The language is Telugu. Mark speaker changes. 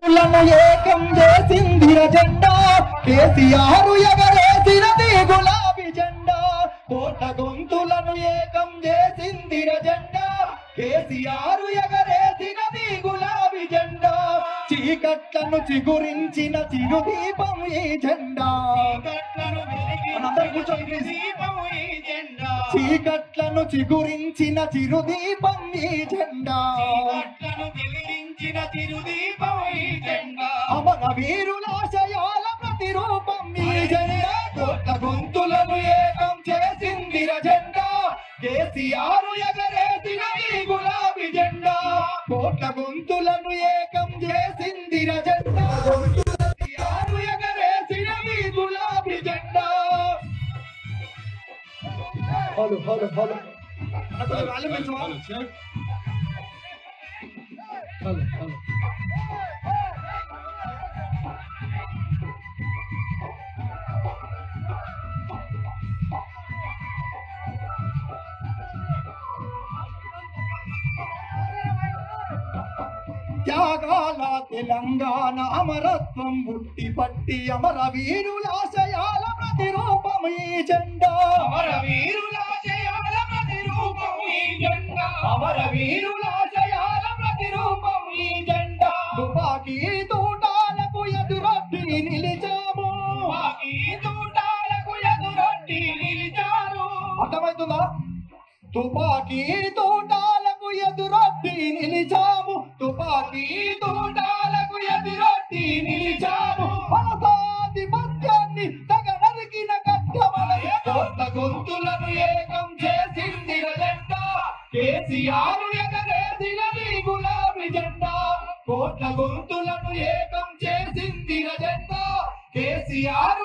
Speaker 1: ఏకం చేసిందిర జెండా కేసీఆర్ ఎగరేసినది గులాబీ జెండా కోట గొంతులను ఏకం చేసిందిర జెండా కేసీఆర్ ఎగరేసినది గులాబీ జెండా చీకట్లను చిగురించిన చిరుదీపం ఈ జెండా చీకట్లను చిగురించిన చిరుదీపం ఈ జెండా అమర వీరులాశయాల ప్రతిరూపం ఈ జెండా కోట్ల గొంతులను ఏకం చేసిందిర జెండా కేసీఆర్ ఎగరేసినది గులాబీ జెండా కోట్ల గొంతులను ఏకం చేసిందిర జెండా కేసీఆర్ ఎగరేసినది గులాబీ జెండా హలో హలో హలో త్యాగాల తెలంగాణ అమరత్వం బుట్టి పట్టి అమర వీరులాశయాల ప్రతిరూపం ఈ జెండా అమర వీరులాశయాల ప్రతిరూపం ఈ జెండా అమర వీరులాశయాల ప్రతిరూపం ఈ జెండా తుపాకీ తూటాలకు ఎదురొడ్డి నిలిచాము తుపాకీ తూటాలకు ఎదురొడ్డి నిలిచారు అర్థమవుతుందా తుపాకీ తూటాలకు ఎదురొడ్డి నిలిచాము తుపాకీ తూటాలకు ఎదురొడ్డి నిలిచాము ఆధిపత్యాన్ని తగనరికిన గడ్డమల కోట్ల గొంతులను ఏకం చేసిందిర జెండా కేసీఆర్ ఎగరేసినది గులాబీ జెండా కోట్ల గొంతులను ఏకం చేసిందిర జెండా కేసీఆర్